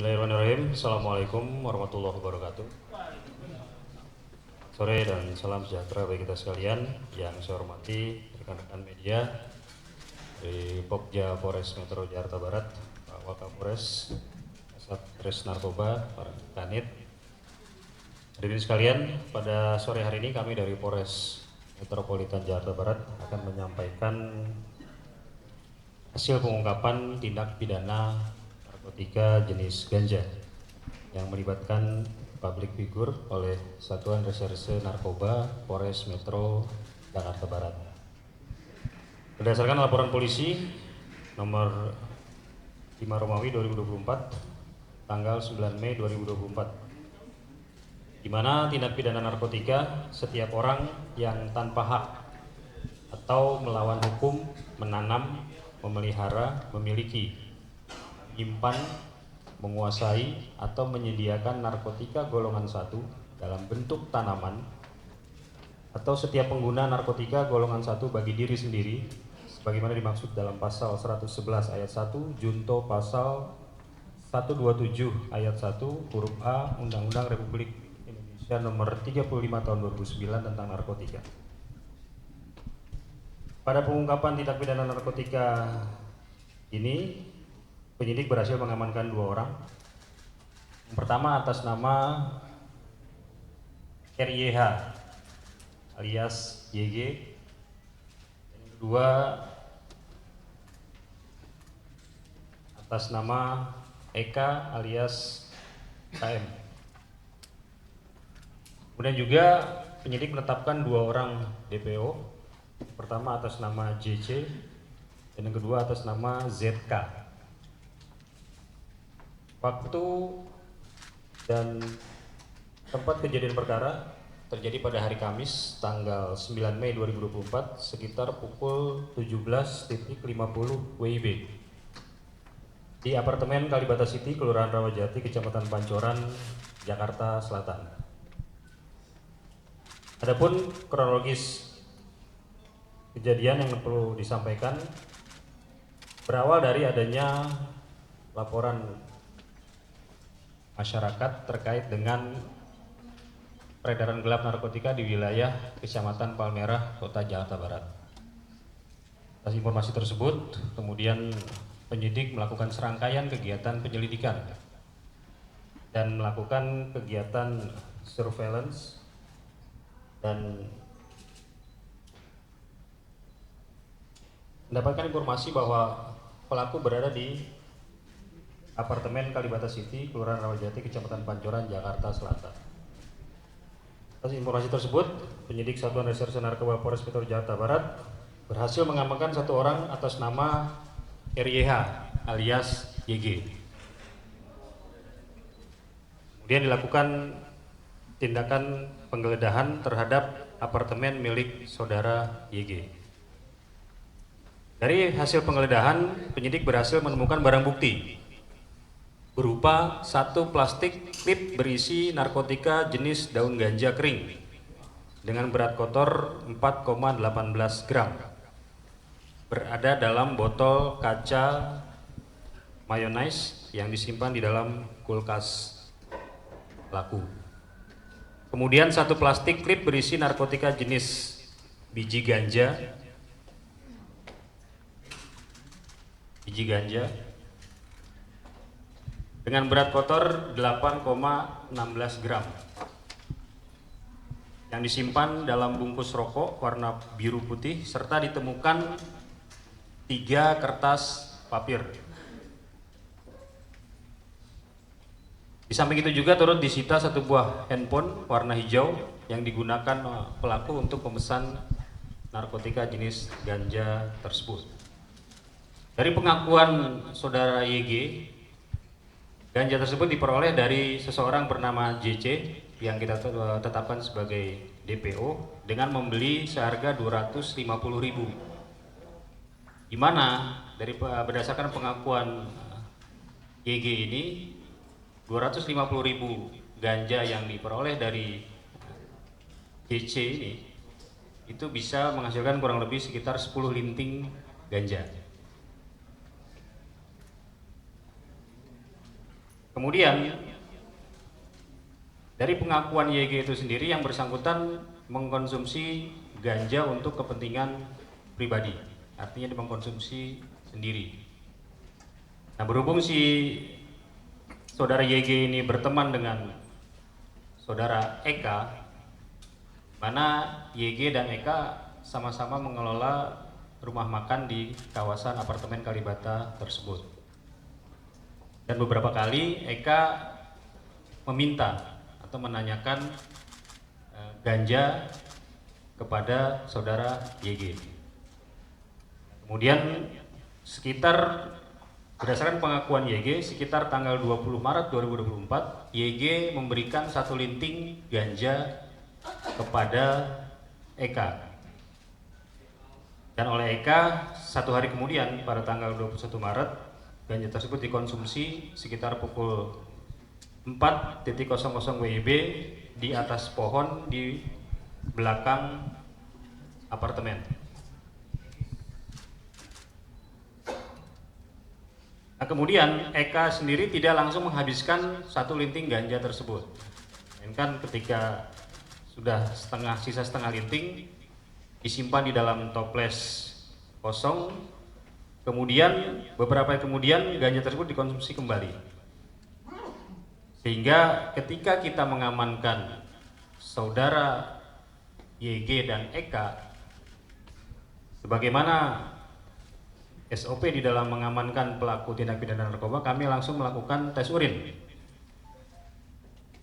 Bismillahirrahmanirrahim. Assalamualaikum warahmatullahi wabarakatuh. Sore dan salam sejahtera bagi kita sekalian. Yang saya hormati rekan-rekan media dari Pokja Polres Metro Jakarta Barat, Pak Wakapolres, Satres Narkoba, para Kanit. Hadirin sekalian, pada sore hari ini kami dari Polres Metropolitan Jakarta Barat akan menyampaikan hasil pengungkapan tindak pidana narkotika jenis ganja yang melibatkan public figure oleh Satuan Reserse Narkoba Polres Metro Jakarta Barat. Berdasarkan laporan polisi nomor 5 Romawi 2024 tanggal 9 Mei 2024, di mana tindak pidana narkotika setiap orang yang tanpa hak atau melawan hukum menanam, memelihara, memiliki, menyimpan, menguasai, atau menyediakan narkotika golongan 1 dalam bentuk tanaman, atau setiap pengguna narkotika golongan 1 bagi diri sendiri sebagaimana dimaksud dalam pasal 111 ayat 1 junto pasal 127 ayat 1 huruf A Undang-Undang Republik Indonesia nomor 35 tahun 2009 tentang narkotika. Pada pengungkapan tindak pidana narkotika ini, penyidik berhasil mengamankan 2 orang. Yang pertama atas nama RYH alias YG. Yang kedua atas nama Eka alias KM. Kemudian juga penyidik menetapkan 2 orang DPO. Pertama atas nama JC dan yang kedua atas nama ZK. Waktu dan tempat kejadian perkara terjadi pada hari Kamis tanggal 9 Mei 2024 sekitar pukul 17.50 WIB di apartemen Kalibata City, Kelurahan Rawajati, Kecamatan Pancoran, Jakarta Selatan. Adapun kronologis kejadian yang perlu disampaikan berawal dari adanya laporan masyarakat terkait dengan peredaran gelap narkotika di wilayah Kecamatan Palmerah, Kota Jakarta Barat. Atas informasi tersebut, kemudian penyidik melakukan serangkaian kegiatan penyelidikan dan melakukan kegiatan surveillance dan mendapatkan informasi bahwa pelaku berada di apartemen Kalibata City, Kelurahan Rawajati, Kecamatan Pancoran, Jakarta Selatan. Atas informasi tersebut, penyidik Satuan Reserse Narkoba Polres Metro Jakarta Barat berhasil mengamankan 1 orang atas nama RYH alias YG. Kemudian dilakukan tindakan penggeledahan terhadap apartemen milik saudara YG. Dari hasil penggeledahan, penyidik berhasil menemukan barang bukti berupa 1 plastik klip berisi narkotika jenis daun ganja kering dengan berat kotor 4,18 gram berada dalam botol kaca mayonnaise yang disimpan di dalam kulkas pelaku. Kemudian 1 plastik klip berisi narkotika jenis biji ganja dengan berat kotor 8,16 gram yang disimpan dalam bungkus rokok warna biru putih serta ditemukan 3 kertas papir. Di samping itu juga turut disita 1 buah handphone warna hijau yang digunakan pelaku untuk memesan narkotika jenis ganja tersebut. Dari pengakuan saudara YG, ganja tersebut diperoleh dari seseorang bernama JC yang kita tetapkan sebagai DPO dengan membeli seharga 250.000. Di mana berdasarkan pengakuan YG ini 250.000 ganja yang diperoleh dari JC ini itu bisa menghasilkan kurang lebih sekitar 10 linting ganja. Kemudian dari pengakuan YG itu sendiri, yang bersangkutan mengkonsumsi ganja untuk kepentingan pribadi, artinya dia mengkonsumsi sendiri. Nah, berhubung si saudara YG ini berteman dengan saudara Eka, mana YG dan Eka sama-sama mengelola rumah makan di kawasan apartemen Kalibata tersebut. Dan beberapa kali Eka meminta atau menanyakan ganja kepada saudara YG. Kemudian berdasarkan pengakuan YG, sekitar tanggal 20 Maret 2024, YG memberikan 1 linting ganja kepada Eka. Dan oleh Eka, 1 hari kemudian pada tanggal 21 Maret, ganja tersebut dikonsumsi sekitar pukul 4.00 WIB di atas pohon di belakang apartemen. Nah, kemudian Eka sendiri tidak langsung menghabiskan 1 linting ganja tersebut. Melainkan ketika sudah sisa setengah linting disimpan di dalam toples kosong, kemudian beberapa hari kemudian ganja tersebut dikonsumsi kembali. Sehingga ketika kita mengamankan saudara YG dan Eka, sebagaimana SOP di dalam mengamankan pelaku tindak pidana narkoba, kami langsung melakukan tes urin.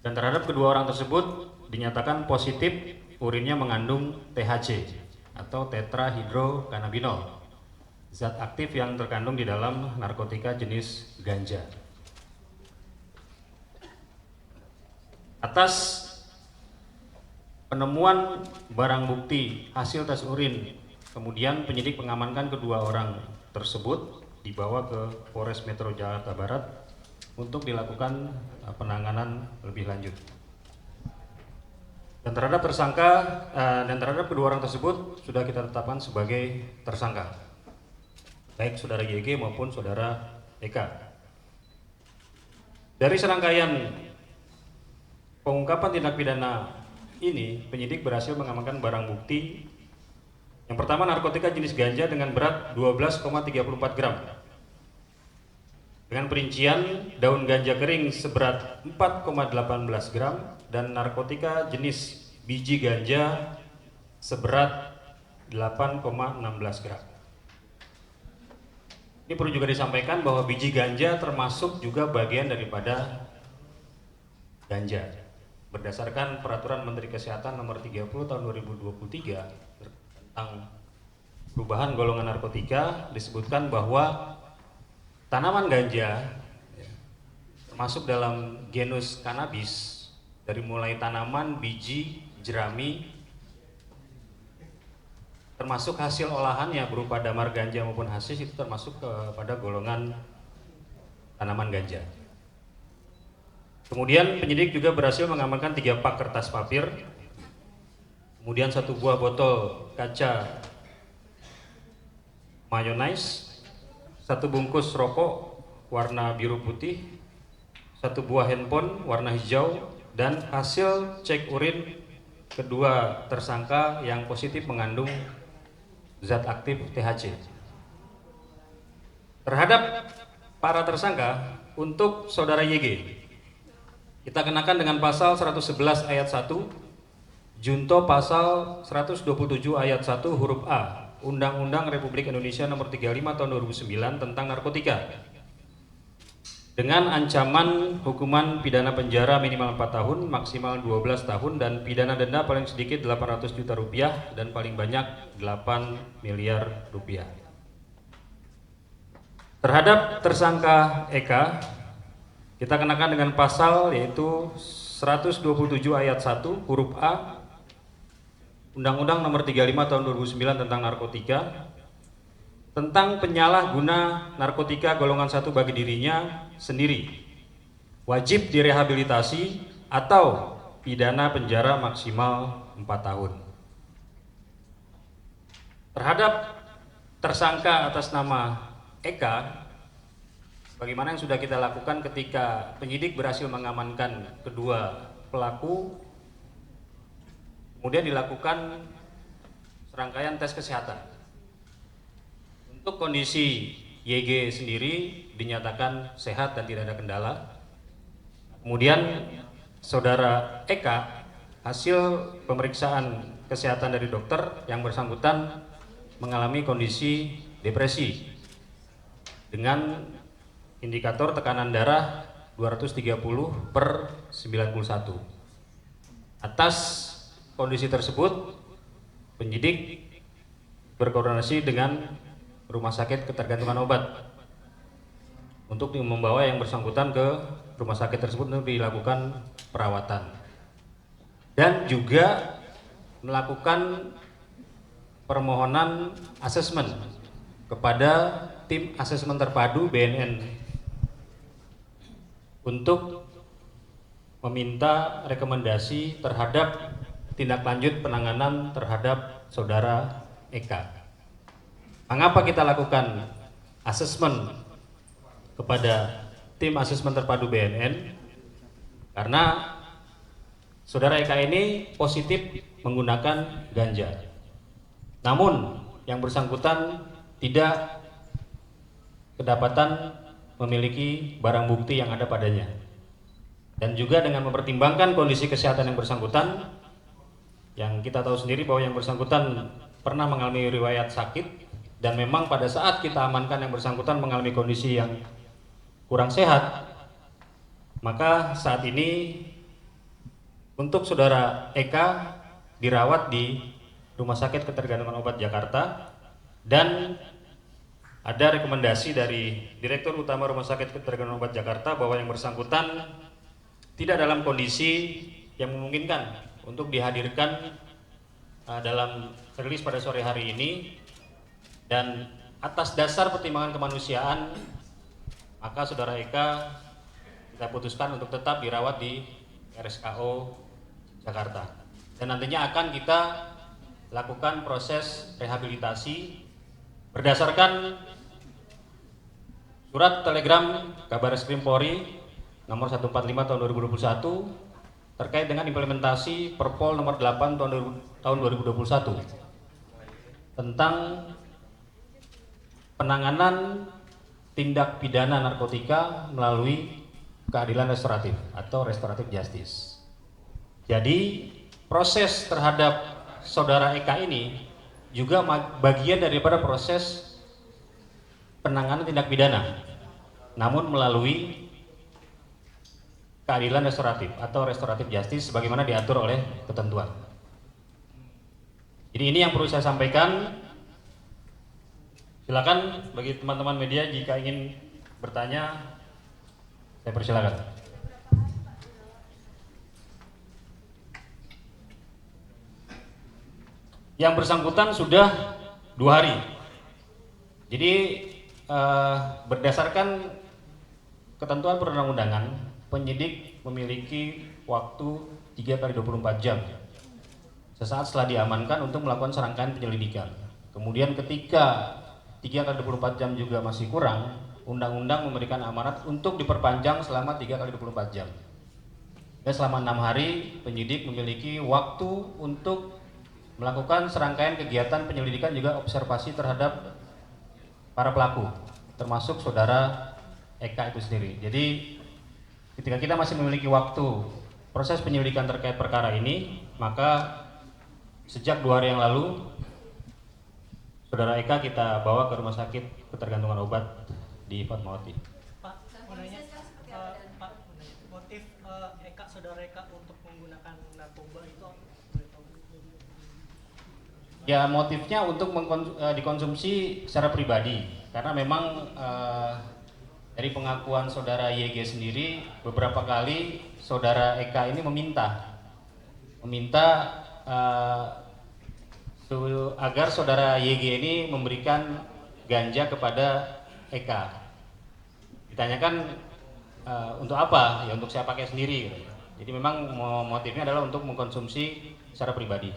Dan terhadap kedua orang tersebut dinyatakan positif urinnya mengandung THC atau tetrahydrocannabinol, zat aktif yang terkandung di dalam narkotika jenis ganja. Atas penemuan barang bukti hasil tes urin, kemudian penyidik mengamankan kedua orang tersebut dibawa ke Polres Metro Jakarta Barat untuk dilakukan penanganan lebih lanjut. Dan terhadap kedua orang tersebut sudah kita tetapkan sebagai tersangka, baik saudara YG maupun saudara Eka. Dari serangkaian pengungkapan tindak pidana ini, penyidik berhasil mengamankan barang bukti. Yang pertama, narkotika jenis ganja dengan berat 12,34 gram. Dengan perincian daun ganja kering seberat 4,18 gram dan narkotika jenis biji ganja seberat 8,16 gram. Ini perlu juga disampaikan bahwa biji ganja termasuk juga bagian daripada ganja. Berdasarkan Peraturan Menteri Kesehatan Nomor 30 Tahun 2023 tentang perubahan golongan narkotika, disebutkan bahwa tanaman ganja termasuk dalam genus cannabis, dari mulai tanaman, biji, jerami, termasuk hasil olahannya berupa damar ganja maupun hasis, itu termasuk kepada golongan tanaman ganja. Kemudian penyidik juga berhasil mengamankan 3 pak kertas papir, kemudian 1 buah botol kaca mayonnaise, 1 bungkus rokok warna biru putih, 1 buah handphone warna hijau, dan hasil cek urin kedua tersangka yang positif mengandung zat aktif THC. Terhadap para tersangka, untuk saudara YG, kita kenakan dengan pasal 111 ayat 1, junto pasal 127 ayat 1 huruf A, Undang-Undang Republik Indonesia Nomor 35 Tahun 2009 tentang narkotika, dengan ancaman hukuman pidana penjara minimal 4 tahun, maksimal 12 tahun, dan pidana denda paling sedikit 800 juta rupiah dan paling banyak 8 miliar rupiah. Terhadap tersangka Eka, kita kenakan dengan pasal yaitu 127 ayat 1 huruf A Undang-Undang Nomor 35 Tahun 2009 tentang narkotika, tentang penyalahguna narkotika golongan 1 bagi dirinya sendiri, wajib direhabilitasi atau pidana penjara maksimal 4 tahun. Terhadap tersangka atas nama Eka, bagaimana yang sudah kita lakukan ketika penyidik berhasil mengamankan kedua pelaku, kemudian dilakukan serangkaian tes kesehatan. Untuk kondisi YG sendiri dinyatakan sehat dan tidak ada kendala. Kemudian saudara Eka, hasil pemeriksaan kesehatan dari dokter yang bersangkutan mengalami kondisi depresi dengan indikator tekanan darah 230/91. Atas kondisi tersebut, penyidik berkoordinasi dengan Rumah Sakit Ketergantungan Obat untuk membawa yang bersangkutan ke rumah sakit tersebut untuk dilakukan perawatan, dan juga melakukan permohonan asesmen kepada tim asesmen terpadu BNN untuk meminta rekomendasi terhadap tindak lanjut penanganan terhadap saudara Eka. Mengapa kita lakukan asesmen kepada tim asesmen terpadu BNN? Karena saudara Eka ini positif menggunakan ganja. Namun yang bersangkutan tidak kedapatan memiliki barang bukti yang ada padanya. Dan juga dengan mempertimbangkan kondisi kesehatan yang bersangkutan, yang kita tahu sendiri bahwa yang bersangkutan pernah mengalami riwayat sakit, dan memang pada saat kita amankan yang bersangkutan mengalami kondisi yang kurang sehat, maka saat ini untuk saudara Eka dirawat di Rumah Sakit Ketergantungan Obat Jakarta, dan ada rekomendasi dari Direktur Utama Rumah Sakit Ketergantungan Obat Jakarta bahwa yang bersangkutan tidak dalam kondisi yang memungkinkan untuk dihadirkan dalam rilis pada sore hari ini. Dan atas dasar pertimbangan kemanusiaan, maka saudara Eka kita putuskan untuk tetap dirawat di RSKO Jakarta, dan nantinya akan kita lakukan proses rehabilitasi berdasarkan surat telegram Kabareskrim Polri nomor 145 tahun 2021 terkait dengan implementasi Perpol nomor 8 tahun 2021 tentang penanganan tindak pidana narkotika melalui keadilan restoratif atau restoratif justice. Jadi proses terhadap saudara Eka ini juga bagian daripada proses penanganan tindak pidana, namun melalui keadilan restoratif atau restoratif justice sebagaimana diatur oleh ketentuan. Jadi ini yang perlu saya sampaikan. Silakan bagi teman-teman media jika ingin bertanya, saya persilakan. Yang bersangkutan sudah 2 hari. Jadi berdasarkan ketentuan perundang-undangan, penyidik memiliki waktu 3x24 jam sesaat setelah diamankan untuk melakukan serangkaian penyelidikan. Kemudian ketika 3x24 jam juga masih kurang, undang-undang memberikan amanat untuk diperpanjang selama 3x24 jam. Dan selama 6 hari penyidik memiliki waktu untuk melakukan serangkaian kegiatan penyelidikan juga observasi terhadap para pelaku, termasuk saudara Eka itu sendiri. Jadi ketika kita masih memiliki waktu proses penyelidikan terkait perkara ini, maka sejak 2 hari yang lalu saudara Eka kita bawa ke Rumah Sakit Ketergantungan Obat di Fatmawati. Pak, Pak, motif saudara Eka untuk menggunakan narkoba itu Ya, motifnya untuk dikonsumsi secara pribadi, karena memang dari pengakuan saudara YG sendiri beberapa kali saudara Eka ini meminta agar saudara YG ini memberikan ganja kepada Eka. Ditanyakan untuk apa? Ya untuk saya pakai sendiri. Jadi memang motifnya adalah untuk mengkonsumsi secara pribadi.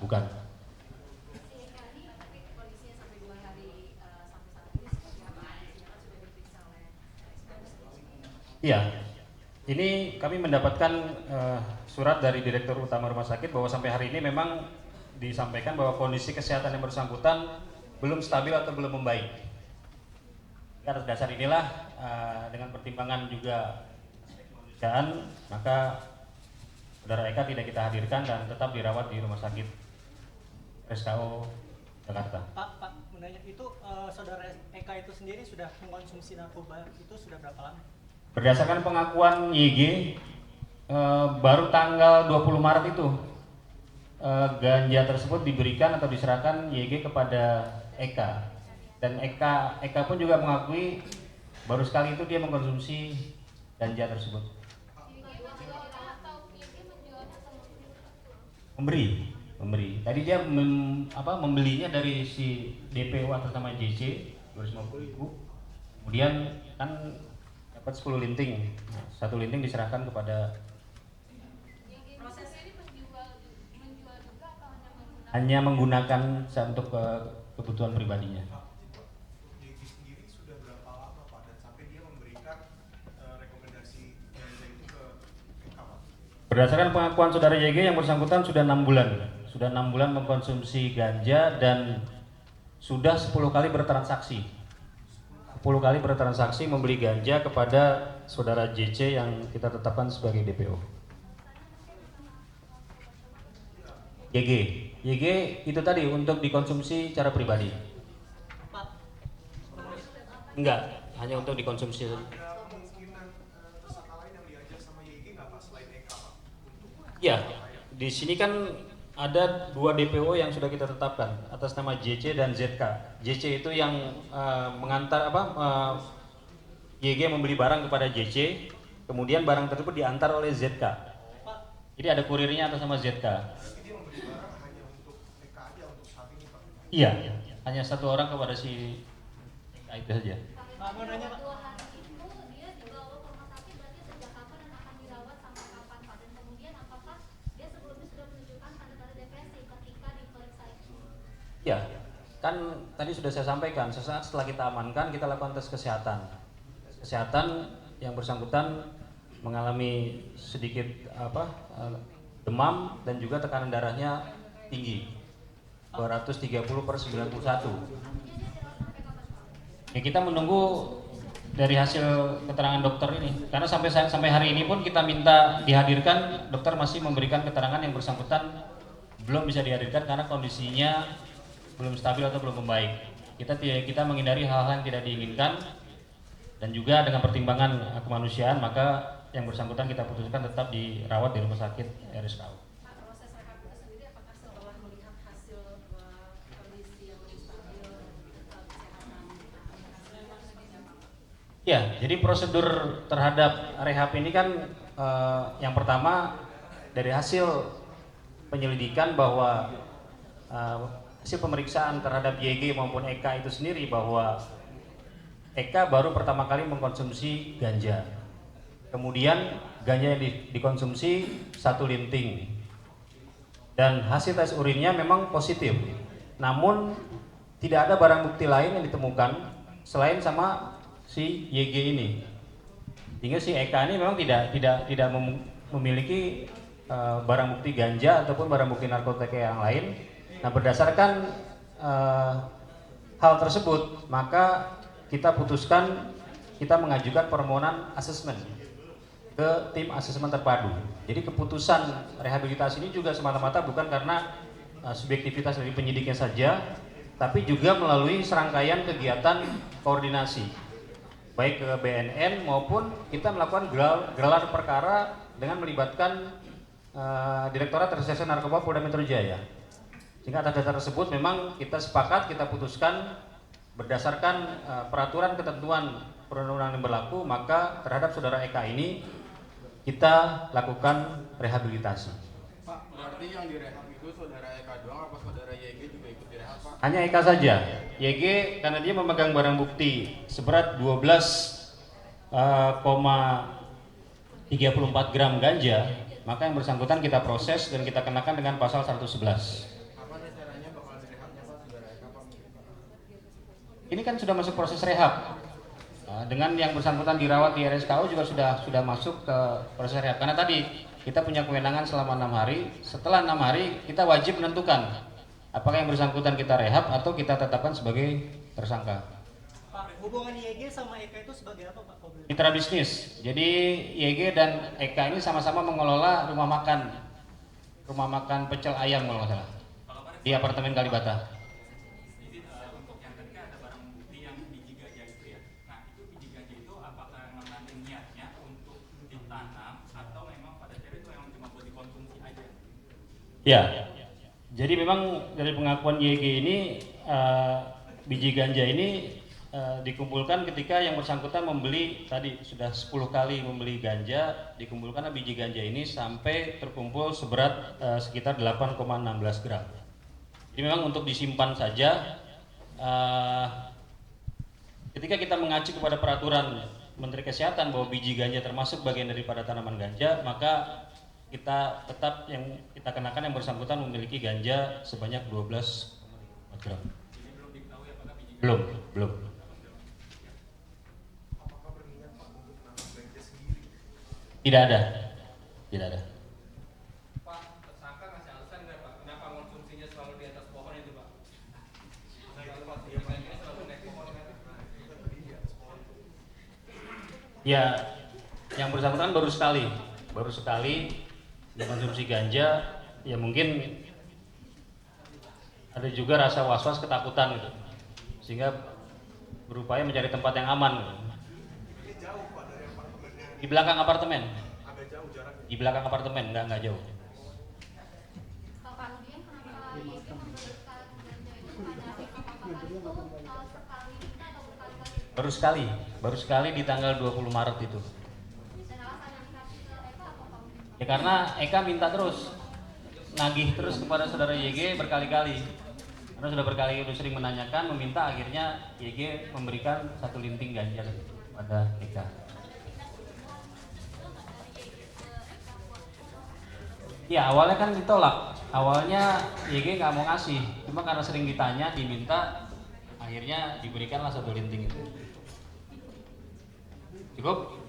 Bukan. Iya, ini kami mendapatkan surat dari Direktur Utama Rumah Sakit bahwa sampai hari ini memang disampaikan bahwa kondisi kesehatan yang bersangkutan belum stabil atau belum membaik. Atas dasar inilah dengan pertimbangan juga kemanusiaan, maka Saudara Eka tidak kita hadirkan dan tetap dirawat di Rumah Sakit RSKO Jakarta. Pak, menanya itu saudara Eka itu sendiri sudah mengkonsumsi narkoba itu sudah berapa lama? Berdasarkan pengakuan YG, baru tanggal 20 Maret itu ganja tersebut diberikan atau diserahkan YG kepada Eka. Dan Eka pun juga mengakui baru sekali itu dia mengkonsumsi ganja tersebut. Memberi. Tadi dia membelinya dari si DPO atas nama JC 250.000. Kemudian kan dapat 10 linting. Nah, 1 linting diserahkan kepada hanya menggunakan untuk kebutuhan pribadinya. YG sendiri sudah berapa lama Pak dan sampai dia memberikan rekomendasi ganja itu ke Eka Pak? Berdasarkan pengakuan saudara YG yang bersangkutan sudah 6 bulan. Sudah 6 bulan mengkonsumsi ganja dan sudah 10 kali bertransaksi. 10 kali bertransaksi membeli ganja kepada saudara JC yang kita tetapkan sebagai DPO. YG itu tadi untuk dikonsumsi secara pribadi. Pak, Enggak, hanya untuk dikonsumsi. Ada kemungkinan tersangka lain yang diajak sama YG nggak Pak selain Eka Pak? Ya, di sini kan ada 2 DPO yang sudah kita tetapkan atas nama JC dan ZK. JC itu yang mengantar YG membeli barang kepada JC, kemudian barang tersebut diantar oleh ZK. Jadi ada kurirnya atas nama ZK. Berarti dia membeli barang hanya untuk Eka aja untuk saat ini Pak? Iya, hanya 1 orang kepada si Eka itu saja. Pak mau nanya Pak. Ya, kan tadi sudah saya sampaikan, sesaat setelah kita amankan, kita lakukan tes kesehatan. Tes kesehatan yang bersangkutan mengalami sedikit demam dan juga tekanan darahnya tinggi, 230/91. Ya, kita menunggu dari hasil keterangan dokter ini, karena sampai hari ini pun kita minta dihadirkan, dokter masih memberikan keterangan yang bersangkutan belum bisa dihadirkan karena kondisinya belum stabil atau belum membaik. Kita menghindari hal-hal yang tidak diinginkan dan juga dengan pertimbangan kemanusiaan, maka yang bersangkutan kita putuskan tetap dirawat di Rumah Sakit RSKO. Pak, proses rekap itu sendiri apakah setelah melihat hasil kondisi yang lebih stabil kesehatan? Ya, jadi prosedur terhadap rehab ini kan yang pertama dari hasil penyelidikan bahwa hasil pemeriksaan terhadap YG maupun Eka itu sendiri bahwa Eka baru pertama kali mengkonsumsi ganja. Kemudian ganja yang dikonsumsi 1 linting. Dan hasil tes urinnya memang positif. Namun tidak ada barang bukti lain yang ditemukan selain sama si YG ini. Sehingga si Eka ini memang tidak memiliki barang bukti ganja ataupun barang bukti narkotika yang lain. Nah, berdasarkan hal tersebut, maka kita putuskan kita mengajukan permohonan asesmen ke tim asesmen terpadu. Jadi keputusan rehabilitasi ini juga semata-mata bukan karena subjektivitas dari penyidiknya saja, tapi juga melalui serangkaian kegiatan koordinasi, baik ke BNN maupun kita melakukan gelar perkara dengan melibatkan Direktorat Reserse Narkoba Polda Metro Jaya. Sehingga atas dasar tersebut memang kita sepakat, kita putuskan berdasarkan peraturan ketentuan perundang-undangan yang berlaku, maka terhadap saudara Eka ini kita lakukan rehabilitasi. Pak, berarti yang direhab itu saudara Eka doang apa saudara YG juga ikut direhab Pak? Hanya Eka saja. YG karena dia memegang barang bukti seberat 12,34 gram ganja, maka yang bersangkutan kita proses dan kita kenakan dengan pasal 111. Ini Ini kan sudah masuk proses rehab. Dengan yang bersangkutan dirawat di RSKU juga sudah masuk ke proses rehab. Karena tadi kita punya kewenangan selama 6 hari. Setelah 6 hari kita wajib menentukan apakah yang bersangkutan kita rehab atau kita tetapkan sebagai tersangka. Pak, hubungan YG sama Eka itu sebagai apa Pak? Mitra bisnis. Jadi YG dan Eka ini sama-sama mengelola rumah makan pecel ayam kalau nggak salah di apartemen Kalibata. Untuk yang tadi kan ada barang bukti yang biji ganja itu ya. Nah itu biji ganja itu apakah mengandung niatnya untuk ditanam atau memang pada dasarnya itu memang cuma buat dikonsumsi aja? Ya, jadi memang dari pengakuan YG ini biji ganja ini dikumpulkan ketika yang bersangkutan membeli tadi sudah 10 kali membeli ganja, dikumpulkan biji ganja ini sampai terkumpul seberat sekitar 8,16 gram. Jadi memang untuk disimpan saja. Ketika kita mengacu kepada peraturan Menteri Kesehatan bahwa biji ganja termasuk bagian daripada tanaman ganja, maka kita tetap yang kita kenakan yang bersangkutan memiliki ganja sebanyak 12,4 gram. Jadi belum diketahui apakah biji Belum. Tidak ada. Pak, tersangka ngasih alasan nggak Pak? Kenapa konsumsinya selalu di atas pohon itu Pak? Selalu naik pohon kan? Ya, yang bersangkutan baru sekali mengkonsumsi ganja. Ya mungkin ada juga rasa was-was, ketakutan gitu, sehingga berupaya mencari tempat yang aman gitu. Di belakang apartemen. Agak jauh jaraknya. Di belakang apartemen, nggak jauh. Kemudian kenapa YG memberikan ganja itu pada apakah itu sekali minta atau berkali-kali? Baru sekali di tanggal 20 Maret itu. Dan alasan yang dikasih ke Eka apa Pak? Ya karena Eka minta terus, nagih terus kepada saudara YG berkali-kali. Karena sudah berkali-kali sering menanyakan, meminta, akhirnya YG memberikan 1 linting ganja pada Eka. Ya awalnya kan ditolak, awalnya YG nggak mau ngasih, cuma karena sering ditanya, diminta, akhirnya diberikanlah 1 linting itu. Cukup?